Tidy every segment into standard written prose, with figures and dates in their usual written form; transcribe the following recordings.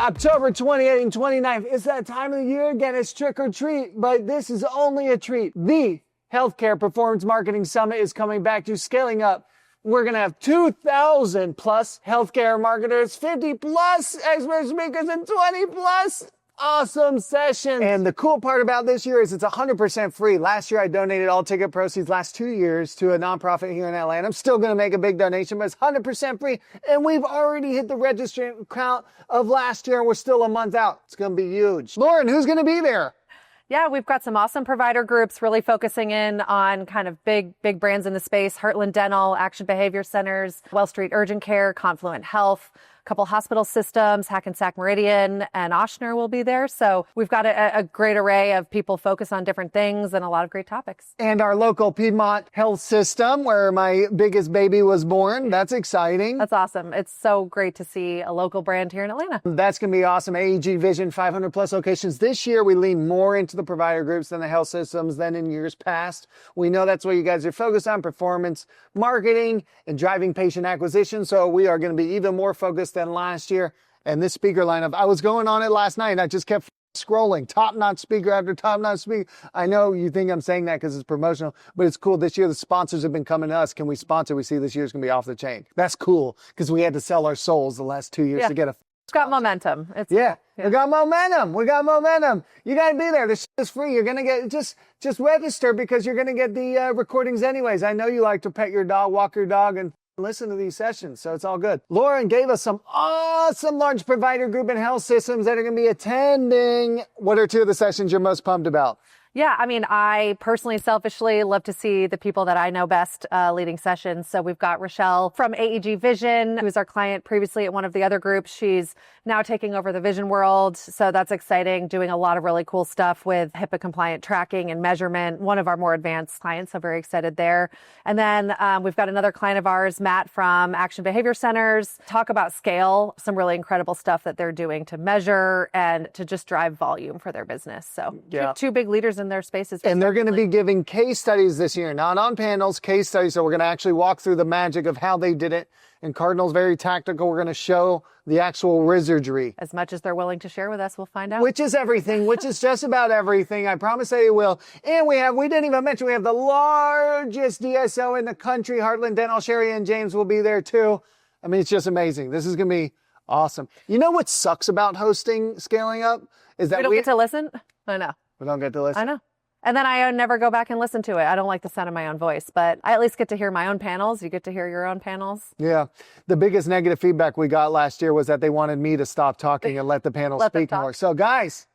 October 28th and 29th. It's that time of the year again. It's trick or treat, but this is only a treat. The Healthcare Performance Marketing Summit is coming back to scaling up. We're going to have 2,000 plus healthcare marketers, 50 plus expert speakers, and 20 plus awesome sessions. And the cool part about this year is it's 100% free. Last year I donated all ticket proceeds last 2 years to a nonprofit here in Atlanta. I'm still going to make a big donation, but it's 100% free. And we've already hit the registrant count of last year and we're still a month out. It's going to be huge. Lauren, who's going to be there? Yeah, we've got some awesome provider groups really focusing in on kind of big brands in the space. Heartland Dental, Action Behavior Centers, Well Street Urgent Care, Confluent Health, a couple hospital systems, Hackensack Meridian, and Ochsner will be there. So we've got a great array of people focused on different things and a lot of great topics. And our local Piedmont Health System, where my biggest baby was born. That's exciting. That's awesome. It's so great to see a local brand here in Atlanta. That's going to be awesome. AEG Vision, 500 plus locations. This year, we lean more into the provider groups than the health systems than in years past. We know that's what you guys are focused on, performance marketing and driving patient acquisition. So we are going to be even more focused than last year. And this speaker lineup, I was going on it last night and I just kept scrolling, top-notch speaker after top-notch speaker. I know you think I'm saying that because it's promotional, but it's cool. This year, the sponsors have been coming to us. Can we sponsor? We see this year's going to be off the chain. That's cool because we had to sell our souls the last 2 years to get a... It's got momentum. We got momentum. We got momentum. You got to be there. This is free. You're going to get, just register because you're going to get the recordings anyways. I know you like to pet your dog, walk your dog, and listen to these sessions, so it's all good. Lauren gave us some awesome large provider group and health systems that are going to be attending. What are two of the sessions you're most pumped about? Yeah, I mean, I personally, selfishly love to see the people that I know best leading sessions. So we've got Rochelle from AEG Vision, who's our client previously at one of the other groups. She's now taking over the vision world. So that's exciting, doing a lot of really cool stuff with HIPAA compliant tracking and measurement. One of our more advanced clients, so very excited there. And then we've got another client of ours, Matt from Action Behavior Centers, talk about scale, some really incredible stuff that they're doing to measure and to just drive volume for their business. So two big leaders in their spaces. And they're going to be giving case studies this year, not on panels, case studies. So we're going to actually walk through the magic of how they did it. And Cardinal's very tactical. We're going to show the actual wizardry. As much as they're willing to share with us, we'll find out. Which is everything, which is just about everything. I promise that you will. And we didn't even mention, we have the largest DSO in the country. Heartland Dental, Sherry and James will be there too. I mean, it's just amazing. This is going to be awesome. You know what sucks about hosting Scaling Up? Is that we don't get to listen? I know. We don't get to listen. I know. And then I never go back and listen to it. I don't like the sound of my own voice, but I at least get to hear my own panels. You get to hear your own panels. Yeah. The biggest negative feedback we got last year was that they wanted me to stop talking and let the panel speak more. So guys,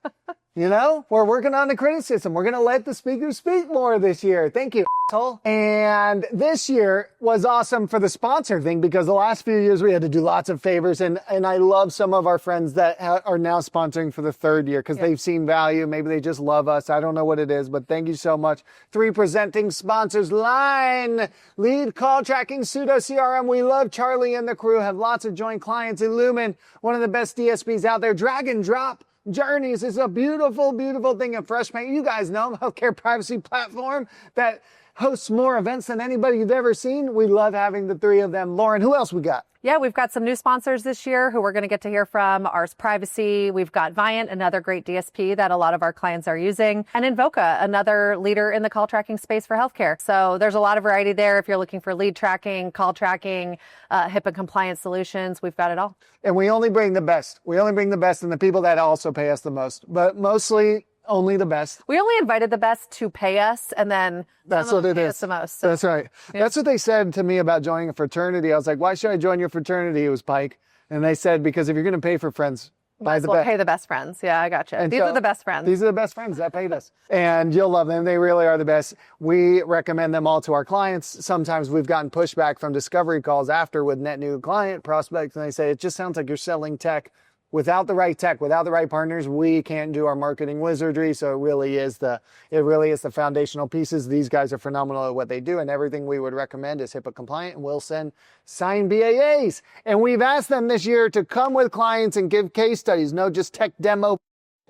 you know, we're working on the criticism. We're going to let the speakers speak more this year. Thank you, asshole. And this year was awesome for the sponsor thing because the last few years we had to do lots of favors. And I love some of our friends that are now sponsoring for the third year because they've seen value. Maybe they just love us. I don't know what it is, but thank you so much. 3 presenting sponsors: Line, Lead Call Tracking, Pseudo CRM. We love Charlie and the crew, have lots of joint clients. Illumin, one of the best DSPs out there. Drag and Drop Journeys is a beautiful, beautiful thing. And FreshPaint, you guys know, healthcare privacy platform that hosts more events than anybody you've ever seen. We love having the 3 of them. Lauren, who else we got? Yeah, we've got some new sponsors this year who we're going to get to hear from. Ars Privacy. We've got Viant, another great DSP that a lot of our clients are using. And Invoca, another leader in the call tracking space for healthcare. So there's a lot of variety there. If you're looking for lead tracking, call tracking, HIPAA compliant solutions, we've got it all. And we only bring the best. We only bring the best and the people that also pay us the most. But mostly only the best. We only invited the best to pay us, and then that's what it is. The most. So. That's right. Yeah. That's what they said to me about joining a fraternity. I was like, why should I join your fraternity? It was Pike. And they said, because if you're going to pay for friends, buy the best. Pay the best friends. Yeah, I gotcha. And these are the best friends. These are the best friends that paid us. And you'll love them. They really are the best. We recommend them all to our clients. Sometimes we've gotten pushback from discovery calls after with net new client prospects. And they say, it just sounds like you're selling tech. Without the right tech, without the right partners, we can't do our marketing wizardry. So it really is the foundational pieces. These guys are phenomenal at what they do, and everything we would recommend is HIPAA compliant, and we'll send signed BAAs. And we've asked them this year to come with clients and give case studies. No just tech demo.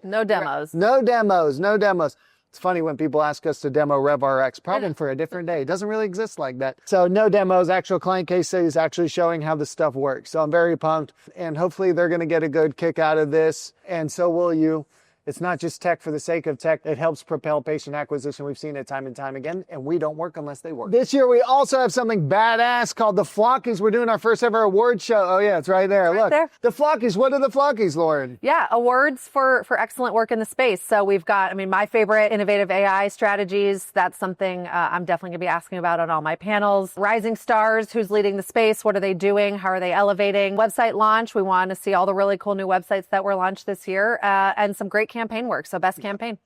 No demos. No demos. It's funny when people ask us to demo RevRx, problem for a different day. It doesn't really exist like that. So no demos, actual client case studies actually showing how the stuff works. So I'm very pumped, and hopefully they're going to get a good kick out of this, and so will you. It's not just tech for the sake of tech. It helps propel patient acquisition. We've seen it time and time again, and we don't work unless they work. This year, we also have something badass called the Flockies. We're doing our first ever award show. Oh, yeah, it's right there. Look, there. The Flockies. What are the Flockies, Lauren? Yeah, awards for excellent work in the space. So we've got, my favorite innovative AI strategies. That's something I'm definitely going to be asking about on all my panels. Rising stars, who's leading the space? What are they doing? How are they elevating? Website launch. We want to see all the really cool new websites that were launched this year, and some great campaign work. So best campaign.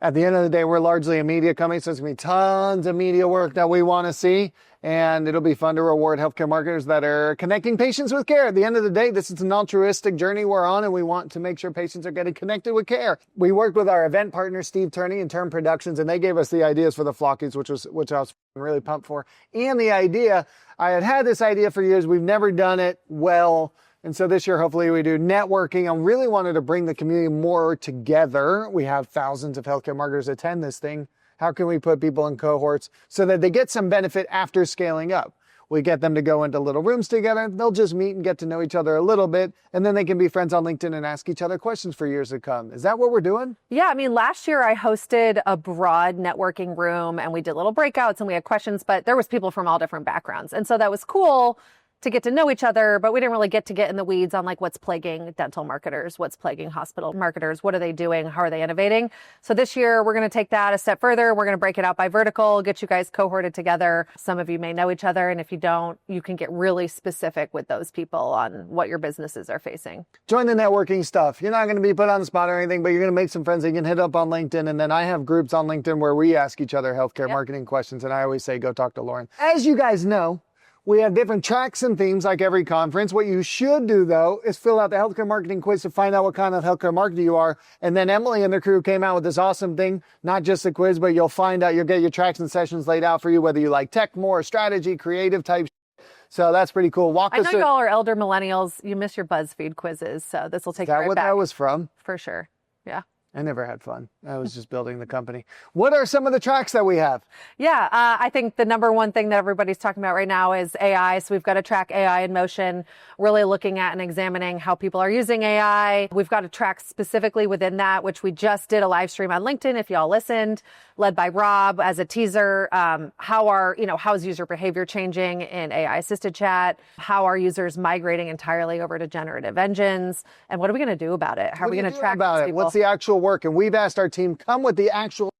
At the end of the day, we're largely a media company, so there's going to be tons of media work that we want to see, and it'll be fun to reward healthcare marketers that are connecting patients with care. At the end of the day, this is an altruistic journey we're on, and we want to make sure patients are getting connected with care. We worked with our event partner, Steve Turney and Turn Productions, and they gave us the ideas for the Flockies, which I was really pumped for. And the idea, I had this idea for years. We've never done it well. And so this year, hopefully we do networking. I really wanted to bring the community more together. We have thousands of healthcare marketers attend this thing. How can we put people in cohorts so that they get some benefit after scaling up? We get them to go into little rooms together. They'll just meet and get to know each other a little bit. And then they can be friends on LinkedIn and ask each other questions for years to come. Is that what we're doing? Yeah, last year I hosted a broad networking room and we did little breakouts and we had questions, but there was people from all different backgrounds. And so that was cool to get to know each other, but we didn't really get in the weeds on like what's plaguing dental marketers, what's plaguing hospital marketers, what are they doing, how are they innovating. So this year we're going to take that a step further. We're going to break it out by vertical, get you guys cohorted together. Some of you may know each other, and if you don't, you can get really specific with those people on what your businesses are facing. Join the networking stuff. You're not going to be put on the spot or anything, but you're going to make some friends that you can hit up on LinkedIn. And then I have groups on LinkedIn where we ask each other healthcare marketing questions, and I always say, go talk to Lauren. As you guys know, we have different tracks and themes like every conference. What you should do, though, is fill out the healthcare marketing quiz to find out what kind of healthcare marketer you are. And then Emily and the crew came out with this awesome thing, not just a quiz, but you'll get your tracks and sessions laid out for you, whether you like tech more, strategy, creative type. So that's pretty cool. I know y'all are elder millennials. You miss your BuzzFeed quizzes, so this will take you right back. Is that what that was from? For sure. Yeah. I never had fun. I was just building the company. What are some of the tracks that we have? Yeah, I think the number one thing that everybody's talking about right now is AI. So we've got to track AI in motion, really looking at and examining how people are using AI. We've got to track specifically within that, which we just did a live stream on LinkedIn, if y'all listened, led by Rob as a teaser. How's user behavior changing in AI assisted chat? How are users migrating entirely over to generative engines? And what are we going to do about it? How are we going to track these people? What's the actual work? And we've asked our team, come with the actual.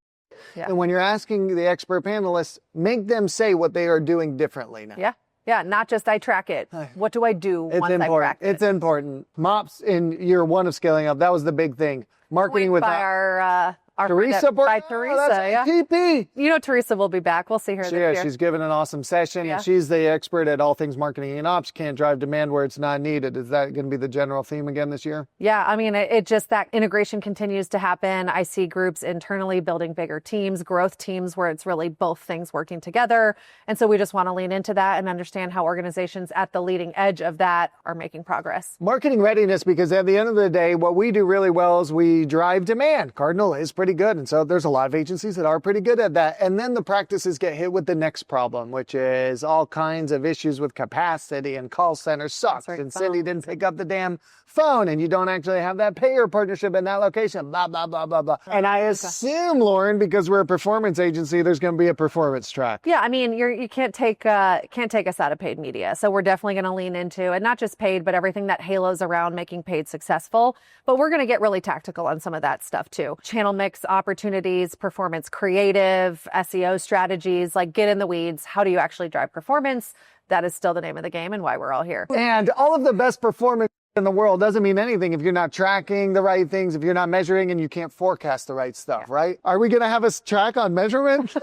Yeah. And when you're asking the expert panelists, make them say what they are doing differently now. Yeah. Yeah, not just I track it. What do I do once I track it? It's important. MOPS in year one of scaling up, that was the big thing. Marketing with our Teresa, by Teresa, yeah. TP. You know, Teresa will be back. We'll see her this year. She's given an awesome session, and she's the expert at all things marketing and ops. Can't drive demand where it's not needed. Is that going to be the general theme again this year? Yeah, it just that integration continues to happen. I see groups internally building bigger teams, growth teams, where it's really both things working together. And so we just want to lean into that and understand how organizations at the leading edge of that are making progress. Marketing readiness, because at the end of the day, what we do really well is we drive demand. Cardinal is pretty good. And so there's a lot of agencies that are pretty good at that. And then the practices get hit with the next problem, which is all kinds of issues with capacity, and call centers suck. And Cindy didn't pick up the damn phone, and you don't actually have that payer partnership in that location, blah, blah, blah, blah, blah. And I assume, Lauren, because we're a performance agency, there's going to be a performance track. Yeah, you can't take us out of paid media. So we're definitely going to lean into, and not just paid, but everything that halos around making paid successful. But we're going to get really tactical on some of that stuff too. Channel mix opportunities, performance creative, SEO strategies, like get in the weeds. How do you actually drive performance? That is still the name of the game and why we're all here. And all of the best performance in the world doesn't mean anything if you're not tracking the right things, if you're not measuring and you can't forecast the right stuff, right? Are we going to have a track on measurement?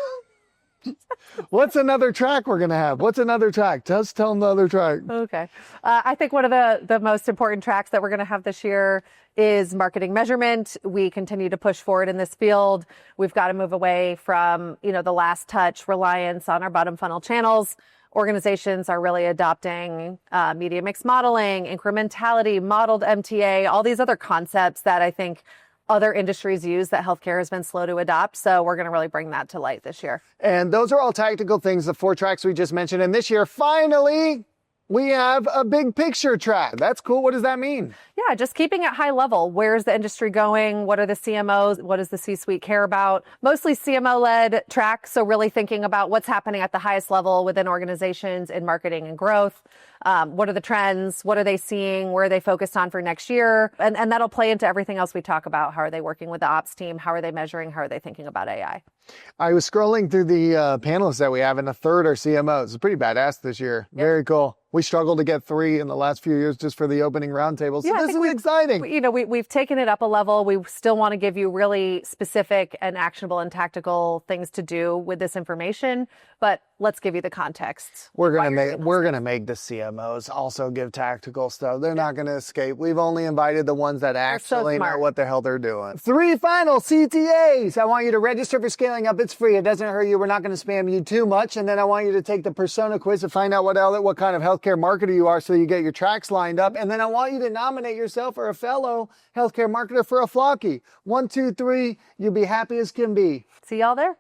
What's another track we're going to have? What's another track? Just tell them the other track. Okay. I think one of the most important tracks that we're going to have this year is marketing measurement. We continue to push forward in this field. We've got to move away from, the last touch reliance on our bottom funnel channels. Organizations are really adopting media mix modeling, incrementality, modeled MTA, all these other concepts that I think other industries use that healthcare has been slow to adopt. So we're going to really bring that to light this year. And those are all tactical things, the 4 tracks we just mentioned. And this year, finally, we have a big picture track. That's cool. What does that mean? Yeah, just keeping it high level. Where's the industry going? What are the CMOs? What does the C-suite care about? Mostly CMO-led track. So really thinking about what's happening at the highest level within organizations in marketing and growth. What are the trends? What are they seeing? Where are they focused on for next year? And that'll play into everything else we talk about. How are they working with the ops team? How are they measuring? How are they thinking about AI? I was scrolling through the panelists that we have, and a third are CMOs. It's pretty badass this year. Yep. Very cool. We struggled to get 3 in the last few years just for the opening roundtable. So yeah, this is exciting. We've taken it up a level. We still want to give you really specific and actionable and tactical things to do with this information, but let's give you the context. We're gonna make the CMOs also give tactical stuff. They're not gonna escape. We've only invited the ones that actually know what the hell they're doing. 3 final CTAs. I want you to register for Scaling Up. It's free. It doesn't hurt you. We're not gonna spam you too much. And then I want you to take the persona quiz to find out what kind of healthcare marketer you are, so you get your tracks lined up. And then I want you to nominate yourself or a fellow healthcare marketer for a Flockie. 1, 2, 3. You'll be happy as can be. See y'all there.